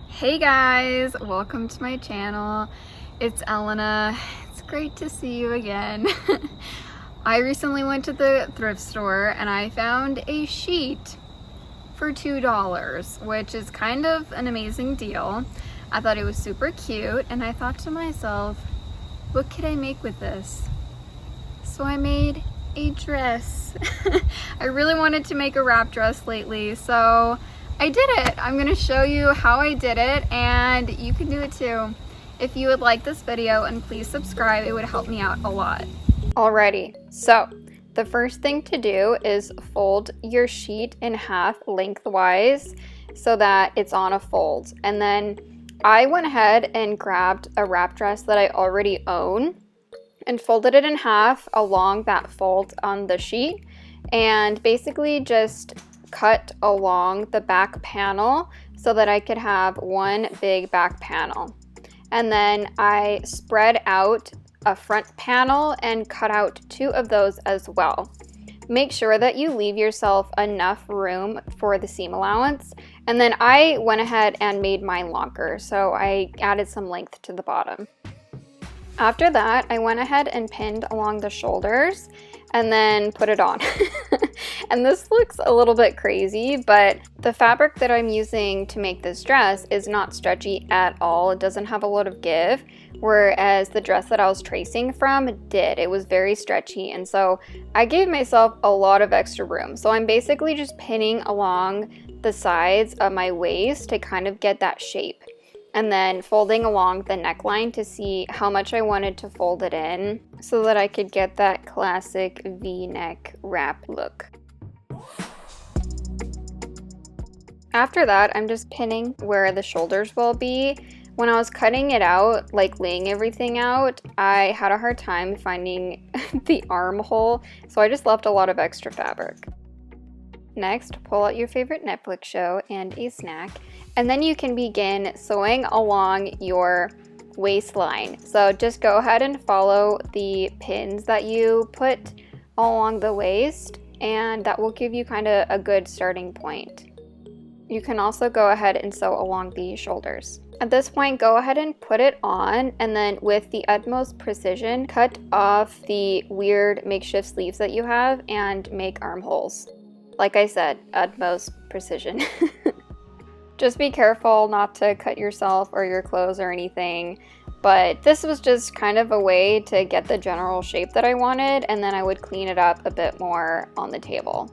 Hey guys, welcome to my channel. It's Elena. It's great to see you again. I recently went to the thrift store and I found a sheet for $2, which is kind of an amazing deal. I thought it was super cute and I thought to myself, what could I make with this? So I made a dress. I really wanted to make a wrap dress lately, so I did it. I'm gonna show you how I did it and you can do it too. If you would like this video, and please subscribe, it would help me out a lot. Alrighty, so the first thing to do is fold your sheet in half lengthwise so that it's on a fold. And then I went ahead and grabbed a wrap dress that I already own and folded it in half along that fold on the sheet, and basically just cut along the back panel so that I could have one big back panel. And then I spread out a front panel and cut out 2 of those as well. Make sure that you leave yourself enough room for the seam allowance. And then I went ahead and made mine longer, so I added some length to the bottom. After that, I went ahead and pinned along the shoulders and then put it on. And this looks a little bit crazy, but the fabric that I'm using to make this dress is not stretchy at all. It doesn't have a lot of give, whereas the dress that I was tracing from did. It was very stretchy, and so I gave myself a lot of extra room. So I'm basically just pinning along the sides of my waist to kind of get that shape, and then folding along the neckline to see how much I wanted to fold it in so that I could get that classic V-neck wrap look. After that, I'm just pinning where the shoulders will be. When I was cutting it out, like laying everything out, I had a hard time finding the armhole, so I just left a lot of extra fabric. Next, pull out your favorite Netflix show and a snack, and then you can begin sewing along your waistline. So just go ahead and follow the pins that you put along the waist, and that will give you kind of a good starting point. You can also go ahead and sew along the shoulders. At this point, go ahead and put it on, and then with the utmost precision, cut off the weird makeshift sleeves that you have and make armholes. Like I said, utmost precision. Just be careful not to cut yourself or your clothes or anything, but this was just kind of a way to get the general shape that I wanted, and then I would clean it up a bit more on the table.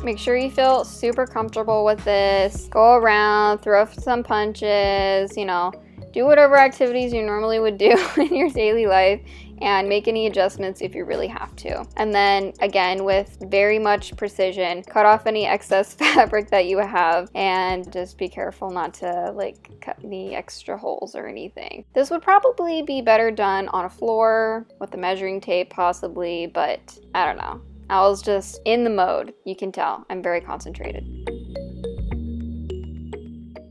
Make sure you feel super comfortable with this. Go around, throw some punches, you know, do whatever activities you normally would do in your daily life, and make any adjustments if you really have to. And then again, with very much precision, cut off any excess fabric that you have, and just be careful not to like cut any extra holes or anything. This would probably be better done on a floor with a measuring tape possibly, but I don't know. I was just in the mode. You can tell I'm very concentrated.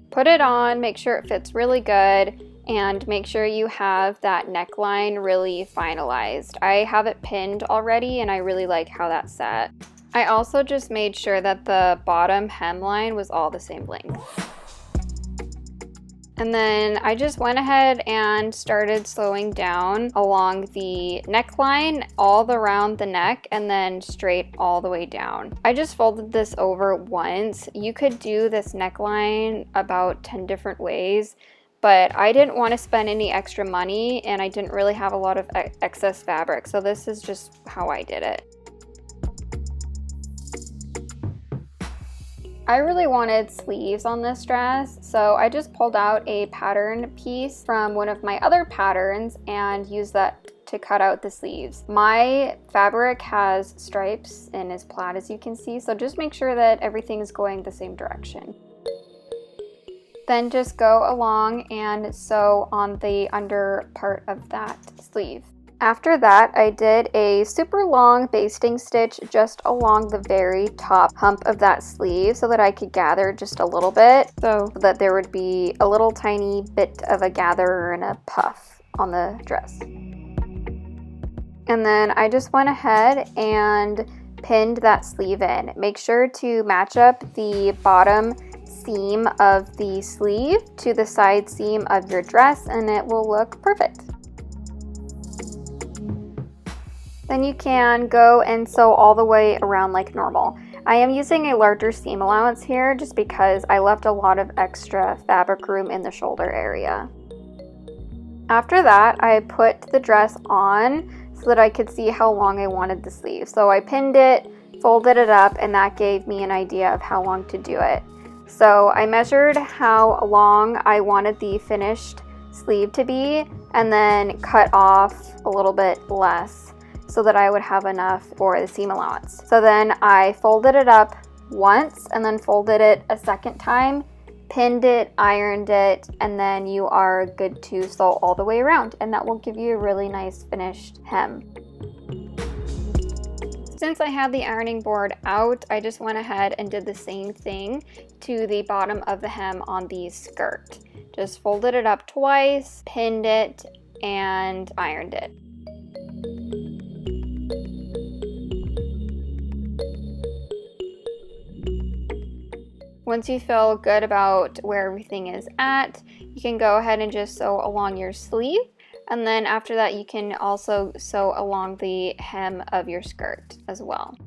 Put it on, make sure it fits really good, and make sure you have that neckline really finalized. I have it pinned already and I really like how that sat. I also just made sure that the bottom hemline was all the same length. And then I just went ahead and started sewing down along the neckline all around the neck and then straight all the way down. I just folded this over once. You could do this neckline about 10 different ways, but I didn't want to spend any extra money and I didn't really have a lot of excess fabric, so this is just how I did it. I really wanted sleeves on this dress, so I just pulled out a pattern piece from one of my other patterns and used that to cut out the sleeves. My fabric has stripes and is plaid, as you can see, so just make sure that everything is going the same direction. Then just go along and sew on the under part of that sleeve. After that, I did a super long basting stitch just along the very top hump of that sleeve so that I could gather just a little bit, so that there would be a little tiny bit of a gather and a puff on the dress. And then I just went ahead and pinned that sleeve in. Make sure to match up the bottom seam of the sleeve to the side seam of your dress and it will look perfect. Then you can go and sew all the way around like normal. I am using a larger seam allowance here just because I left a lot of extra fabric room in the shoulder area. After that, I put the dress on so that I could see how long I wanted the sleeve. So I pinned it, folded it up, and that gave me an idea of how long to do it. So I measured how long I wanted the finished sleeve to be and then cut off a little bit less so that I would have enough for the seam allowance. So then I folded it up once and then folded it a second time, pinned it, ironed it, and then you are good to sew all the way around, and that will give you a really nice finished hem. Since I had the ironing board out, I just went ahead and did the same thing to the bottom of the hem on the skirt. Just folded it up twice, pinned it, and ironed it. Once you feel good about where everything is at, you can go ahead and just sew along your sleeve. And then after that, you can also sew along the hem of your skirt as well.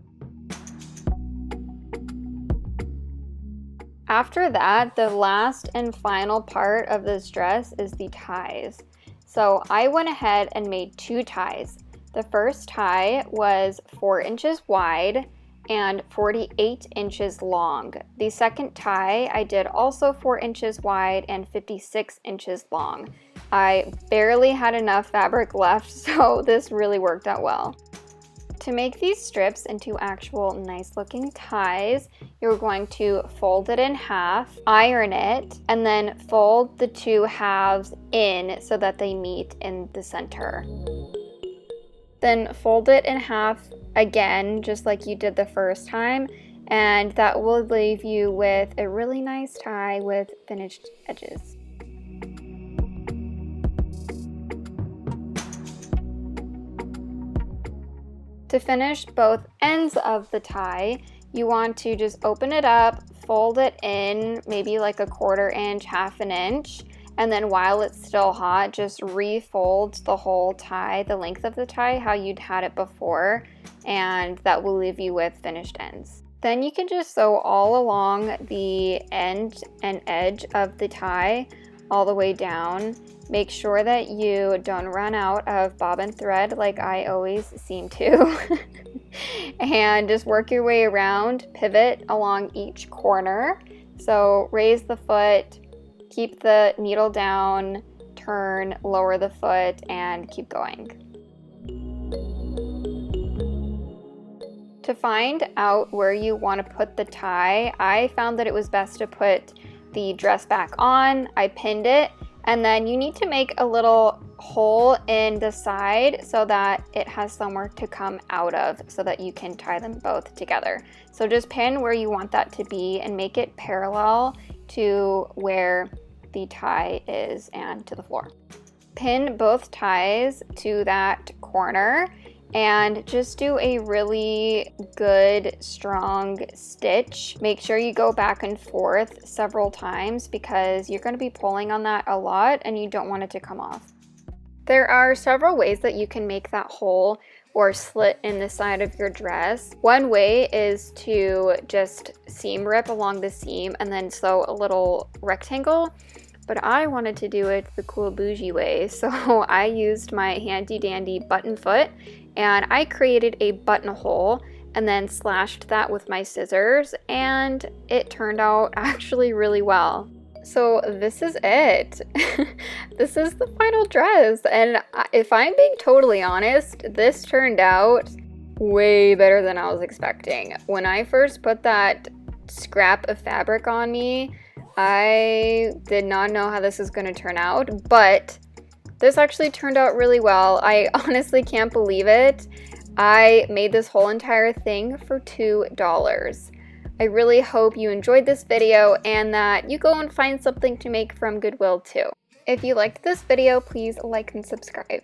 After that, the last and final part of this dress is the ties. So I went ahead and made 2 ties. The first tie was 4 inches wide and 48 inches long. The second tie I did also 4 inches wide and 56 inches long. I barely had enough fabric left, so this really worked out well. To make these strips into actual nice looking ties, you're going to fold it in half, iron it, and then fold the 2 halves in so that they meet in the center. Then fold it in half again, just like you did the first time, and that will leave you with a really nice tie with finished edges. To finish both ends of the tie, you want to just open it up, fold it in maybe like a 1/4 inch, 1/2 inch, and then while it's still hot, just refold the whole tie, the length of the tie, how you'd had it before, and that will leave you with finished ends. Then you can just sew all along the end and edge of the tie all the way down. Make sure that you don't run out of bobbin thread like I always seem to. And just work your way around, pivot along each corner. So raise the foot, keep the needle down, turn, lower the foot, and keep going. To find out where you want to put the tie, I found that it was best to put the dress back on. I pinned it, and then you need to make a little hole in the side so that it has somewhere to come out of so that you can tie them both together. So just pin where you want that to be and make it parallel to where the tie is and to the floor. Pin both ties to that corner and just do a really good strong stitch. Make sure you go back and forth several times because you're going to be pulling on that a lot and you don't want it to come off. There are several ways that you can make that hole or slit in the side of your dress. One way is to just seam rip along the seam and then sew a little rectangle, but I wanted to do it the cool bougie way, so I used my handy dandy button foot and I created a buttonhole and then slashed that with my scissors, and it turned out actually really well. So this is it. This is the final dress, and if I'm being totally honest, this turned out way better than I was expecting. When I first put that scrap of fabric on me, I did not know how this was going to turn out, but this actually turned out really well. I honestly can't believe it. I made this whole entire thing for $2. I really hope you enjoyed this video and that you go and find something to make from Goodwill too. If you liked this video, please like and subscribe.